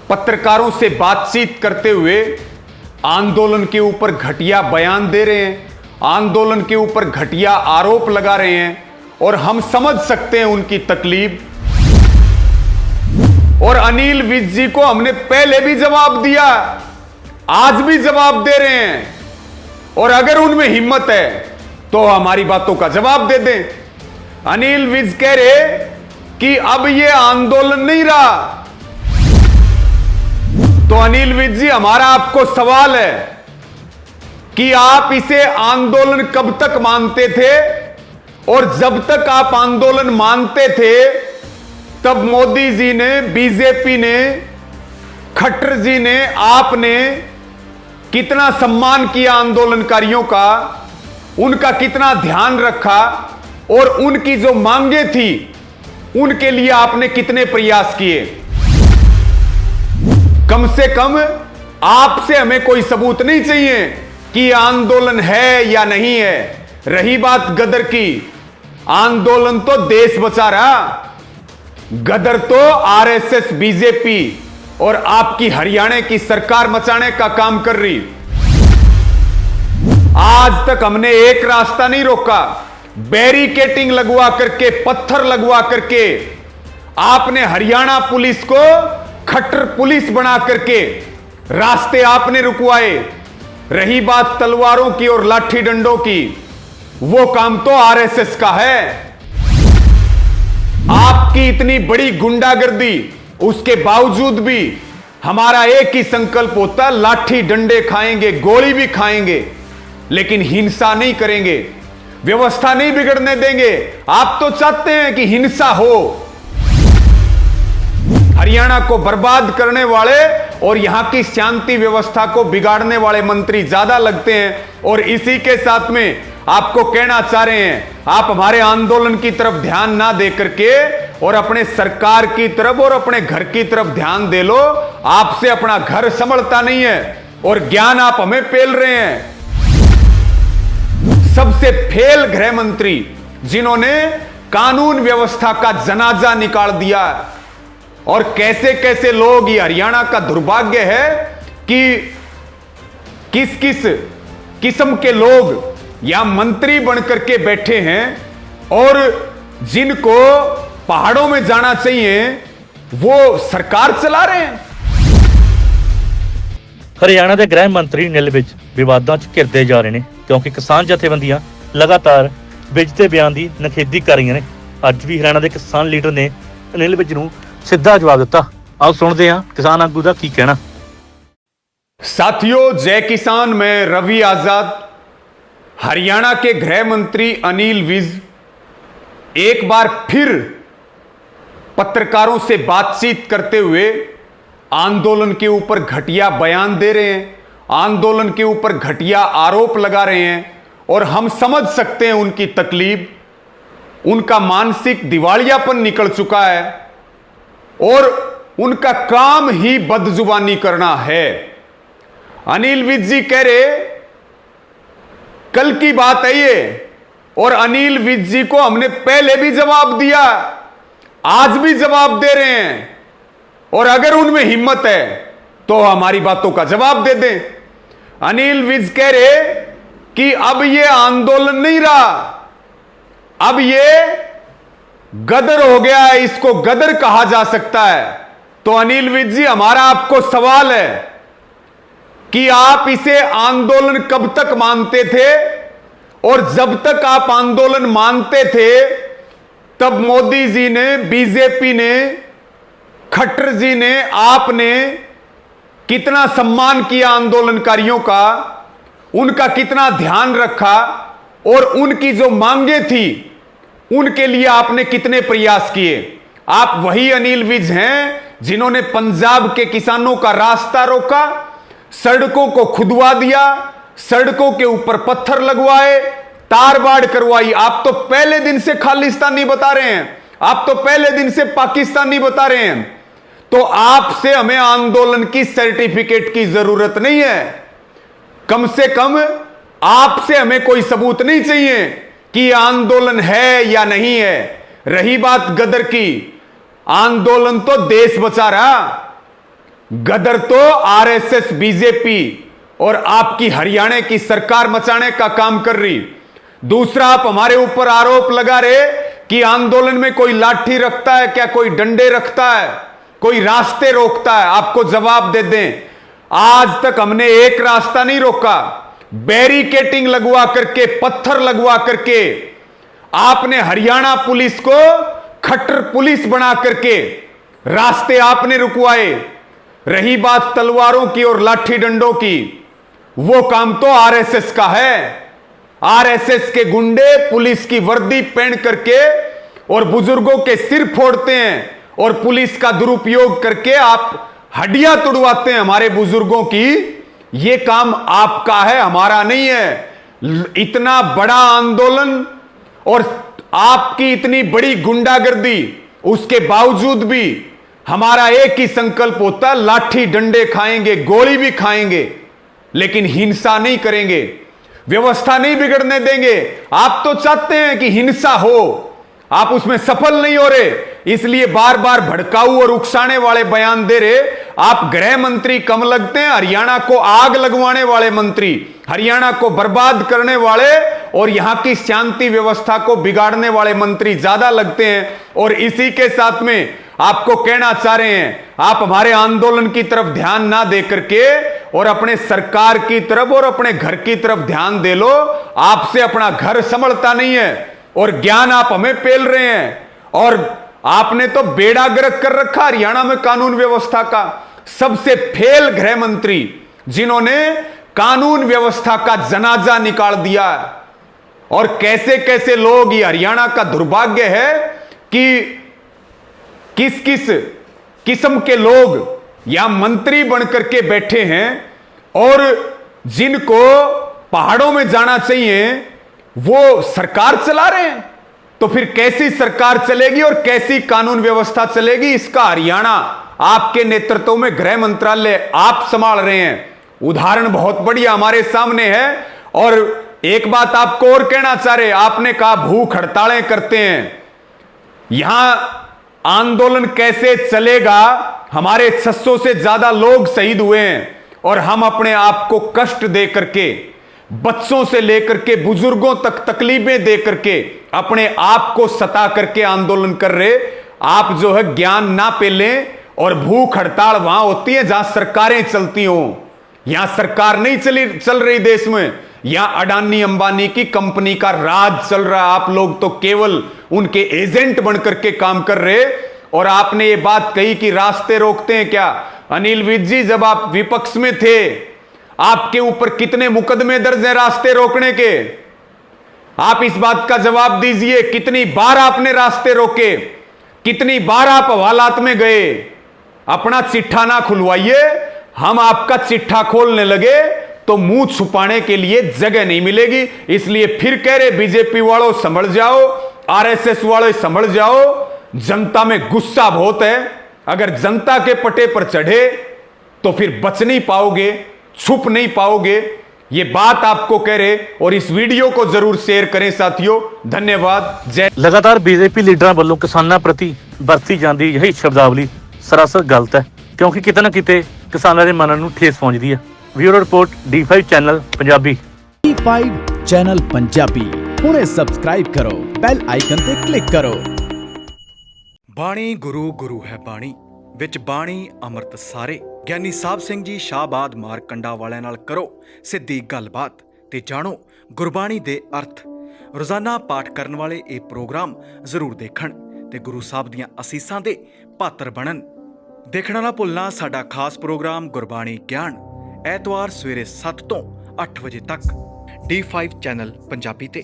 पत्रकारों से बातचीत करते हुए आंदोलन के ऊपर घटिया बयान दे रहे हैं, आंदोलन के ऊपर घटिया आरोप लगा रहे हैं और हम समझ सकते हैं उनकी तकलीफ। और अनिल विज जी को हमने पहले भी जवाब दिया, आज भी जवाब दे रहे हैं और अगर उनमें हिम्मत है तो हमारी बातों का जवाब दे दें। अनिल विज कह रहे कि अब यह आंदोलन नहीं रहा, तो अनिल विज जी हमारा आपको सवाल है कि आप इसे आंदोलन कब तक मानते थे, और जब तक आप आंदोलन मानते थे तब मोदी जी ने, बीजेपी ने, खट्टर जी ने, आपने कितना सम्मान किया आंदोलनकारियों का, उनका कितना ध्यान रखा और उनकी जो मांगे थी उनके लिए आपने कितने प्रयास किए। कम से कम आपसे हमें कोई सबूत नहीं चाहिए कि आंदोलन है या नहीं है। रही बात गदर की, आंदोलन तो देश बचा रहा, गदर तो आरएसएस, बीजेपी और आपकी हरियाणा की सरकार मचाने का काम कर रही। आज तक हमने एक रास्ता नहीं रोका, बैरिकेटिंग लगवा करके, पत्थर लगवा करके आपने हरियाणा पुलिस को खट्टर पुलिस बना करके रास्ते आपने रुकवाए। रही बात तलवारों की और लाठी डंडों की, वो काम तो आरएसएस का है। आपकी इतनी बड़ी गुंडागर्दी, उसके बावजूद भी हमारा एक ही संकल्प होता, लाठी डंडे खाएंगे, गोली भी खाएंगे, लेकिन हिंसा नहीं करेंगे, व्यवस्था नहीं बिगड़ने देंगे। आप तो चाहते हैं कि हिंसा हो। हरियाणा को बर्बाद करने वाले और यहां की शांति व्यवस्था को बिगाड़ने वाले मंत्री ज्यादा लगते हैं। और इसी के साथ में आपको कहना चाह रहे हैं, आप हमारे आंदोलन की तरफ ध्यान ना दे करके और अपने सरकार की तरफ और अपने घर की तरफ ध्यान दे लो। आपसे अपना घर संभलता नहीं है और ज्ञान आप हमें पेल रहे हैं। सबसे फेल गृह मंत्री जिन्होंने कानून व्यवस्था का जनाजा निकाल दिया, और कैसे कैसे लोग, ये हरियाणा का दुर्भाग्य है कि किस किस किस्म के लोग या मंत्री बनकर के बैठे हैं और जिनको पहाड़ों में जाना चाहिए वो सरकार चला रहे हैं। हरियाणा के गृह मंत्री अनिल विज विवादां च घिरते जा रहे हैं क्योंकि किसान जथेबंदियां लगातार विज के बयान की नखेदी कर रही ने। अज भी हरियाणा के किसान लीडर ने अनिल विज नूं सीधा जवाब दिता। आओ सुनते हैं किसान आगू का की कहना। साथियों, जय किसान, मैं रवि आजाद। हरियाणा के गृह मंत्री अनिल विज एक बार फिर पत्रकारों से बातचीत करते हुए आंदोलन के ऊपर घटिया बयान दे रहे हैं, आंदोलन के ऊपर घटिया आरोप लगा रहे हैं और हम समझ सकते हैं उनकी तकलीफ। उनका मानसिक दिवालियापन निकल चुका है और उनका काम ही बदजुबानी करना है। अनिल विज जी कह रहे कल की बात है ये, और अनिल विज जी को हमने पहले भी जवाब दिया, आज भी जवाब दे रहे हैं और अगर उनमें हिम्मत है तो हमारी बातों का जवाब दे दें। अनिल विज कह रहे कि अब यह आंदोलन नहीं रहा, अब यह गदर हो गया है, इसको गदर कहा जा सकता है। तो अनिल विज जी, हमारा आपको सवाल है कि आप इसे आंदोलन कब तक मानते थे, और जब तक आप आंदोलन मानते थे तब मोदी जी ने, बीजेपी ने, खट्टर जी ने, आपने कितना सम्मान किया आंदोलनकारियों का, उनका कितना ध्यान रखा और उनकी जो मांगे थी उनके लिए आपने कितने प्रयास किए। आप वही अनिल विज हैं जिन्होंने पंजाब के किसानों का रास्ता रोका, सड़कों को खुदवा दिया, सड़कों के ऊपर पत्थर लगवाए, तार बाड़ करवाई। आप तो पहले दिन से खालिस्तानी बता रहे हैं, आप तो पहले दिन से पाकिस्तानी बता रहे हैं। तो आपसे हमें आंदोलन की सर्टिफिकेट की जरूरत नहीं है। कम से कम आपसे हमें कोई सबूत नहीं चाहिए कि आंदोलन है या नहीं है। रही बात गदर की, आंदोलन तो देश बचा रहा, गदर तो आरएसएस, बीजेपी और आपकी हरियाणा की सरकार मचाने का काम कर रही। दूसरा, आप हमारे ऊपर आरोप लगा रहे कि आंदोलन में कोई लाठी रखता है क्या, कोई डंडे रखता है, कोई रास्ते रोकता है। आपको जवाब दे दें, आज तक हमने एक रास्ता नहीं रोका। बैरिकेटिंग लगवा करके, पत्थर लगवा करके आपने हरियाणा पुलिस को खट्टर पुलिस बना करके रास्ते आपने रुकवाए। रही बात तलवारों की और लाठी डंडों की, वो काम तो आरएसएस का है। आरएसएस के गुंडे पुलिस की वर्दी पहन करके और बुजुर्गों के सिर फोड़ते हैं और पुलिस का दुरुपयोग करके आप हड्डियां तुड़वाते हैं हमारे बुजुर्गों की। यह काम आपका है, हमारा नहीं है। इतना बड़ा आंदोलन और आपकी इतनी बड़ी गुंडागर्दी, उसके बावजूद भी हमारा एक ही संकल्प होता है, लाठी डंडे खाएंगे, गोली भी खाएंगे, लेकिन हिंसा नहीं करेंगे, व्यवस्था नहीं बिगड़ने देंगे। आप तो चाहते हैं कि हिंसा हो, आप उसमें सफल नहीं हो रहे, इसलिए बार बार भड़काऊ और उकसाने वाले बयान दे रहे। आप गृह मंत्री कम लगते हैं, हरियाणा को आग लगवाने वाले मंत्री, हरियाणा को बर्बाद करने वाले और यहां की शांति व्यवस्था को बिगाड़ने वाले मंत्री ज्यादा लगते हैं। और इसी के साथ में आपको कहना चाह रहे हैं, आप हमारे आंदोलन की तरफ ध्यान ना दे करके और अपने सरकार की तरफ और अपने घर की तरफ ध्यान दे लो। आपसे अपना घर संभलता नहीं है और ज्ञान आप हमें पेल रहे हैं। और आपने तो बेड़ा गर्क कर रखा हरियाणा में कानून व्यवस्था का। सबसे फेल गृह मंत्री, जिन्होंने कानून व्यवस्था का जनाजा निकाल दिया। और कैसे कैसे लोग, ये हरियाणा का दुर्भाग्य है कि किस किस किस्म के लोग यहां मंत्री बनकर के बैठे हैं और जिनको पहाड़ों में जाना चाहिए वो सरकार चला रहे हैं। तो फिर कैसी सरकार चलेगी और कैसी कानून व्यवस्था चलेगी? इसका हरियाणा आपके नेतृत्व में गृह मंत्रालय आप संभाल रहे हैं। उदाहरण बहुत बढ़िया हमारे सामने है। और एक बात आपको और कहना चाह रहे, आपने कहा भूख हड़तालें करते हैं, यहां आंदोलन कैसे चलेगा? हमारे 600 से ज्यादा लोग शहीद हुए हैं और हम अपने आप को कष्ट दे करके, बच्चों से लेकर के बुजुर्गों तक तकलीफें दे करके अपने आप को सता करके आंदोलन कर रहे। आप जो है ज्ञान ना पेलें। और भूख हड़ताल वहां होती है जहां सरकारें चलती हो। यहां सरकार नहीं चल रही देश में, यहां अडानी अंबानी की कंपनी का राज चल रहा है। आप लोग तो केवल उनके एजेंट बनकर के काम कर रहे। और आपने ये बात कही कि रास्ते रोकते हैं क्या? अनिल विज जी, जब आप विपक्ष में थे, आपके ऊपर कितने मुकदमे दर्ज हैं रास्ते रोकने के? आप इस बात का जवाब दीजिए। कितनी बार आपने रास्ते रोके? कितनी बार आप हवालात में गए? अपना चिट्ठा ना खुलवाइए। हम आपका चिट्ठा खोलने लगे तो मुंह छुपाने के लिए जगह नहीं मिलेगी। इसलिए फिर कह रहे बीजेपी वालों संभल जाओ, आरएसएस वालों संभल जाओ। जनता में गुस्सा बहुत है। अगर जनता के पटे पर चढ़े तो फिर बच नहीं पाओगे, छुप नहीं पाओगे। ये बात आपको कह रहे। और इस वीडियो को जरूर शेयर करें साथियों। धन्यवाद। जय। ਲਗਾਤਾਰ ਬੀਜੇਪੀ ਲੀਡਰਾਂ ਵੱਲੋਂ ਕਿਸਾਨਾਂ ਪ੍ਰਤੀ ਵਰਤੀ ਜਾਂਦੀ यही ਸ਼ਬਦਾਵਲੀ ਸਰਾਸਰ ਗਲਤ ਹੈ, ਕਿਉਂਕਿ ਕਿਤੇ ਨਾ ਕਿਤੇ ਕਿਸਾਨਾਂ ਦੇ ਮਨਾਂ ਨੂੰ ਠੇਸ ਪਹੁੰਚਦੀ ਹੈ। Bureau report D5 channel Punjabi. D5 channel Punjabi ਹੁਣੇ ਸਬਸਕ੍ਰਾਈਬ ਕਰੋ, ਬੈਲ ਆਈਕਨ ਤੇ ਕਲਿੱਕ ਕਰੋ। ਬਾਣੀ ਗੁਰੂ ਗੁਰੂ ਹੈ ਬਾਣੀ, ਵਿੱਚ ਬਾਣੀ ਅੰਮ੍ਰਿਤ ਸਾਰੇ। ਗਿਆਨੀ ਸਾਹਿਬ ਸਿੰਘ ਜੀ ਸ਼ਾਹਬਾਦ ਮਾਰਕੰਡਾ ਵਾਲਿਆਂ ਨਾਲ ਕਰੋ ਸਿੱਧੀ ਗੱਲਬਾਤ ਤੇ ਜਾਣੋ ਗੁਰਬਾਣੀ ਦੇ ਅਰਥ। ਰੋਜ਼ਾਨਾ ਪਾਠ ਕਰਨ ਵਾਲੇ ਇਹ ਪ੍ਰੋਗਰਾਮ ਜ਼ਰੂਰ ਦੇਖਣ ਤੇ ਗੁਰੂ ਸਾਹਿਬ ਦੀਆਂ ਅਸੀਸਾਂ ਦੇ ਪਾਤਰ ਬਣਨ। ਦੇਖਣਾ ਨਾ ਭੁੱਲਣਾ ਸਾਡਾ ਖਾਸ ਪ੍ਰੋਗਰਾਮ ਗੁਰਬਾਣੀ ਗਿਆਨ, ਐਤਵਾਰ ਸਵੇਰੇ 7 ਤੋਂ 8 ਵਜੇ ਤੱਕ D5 ਚੈਨਲ ਪੰਜਾਬੀ ਤੇ।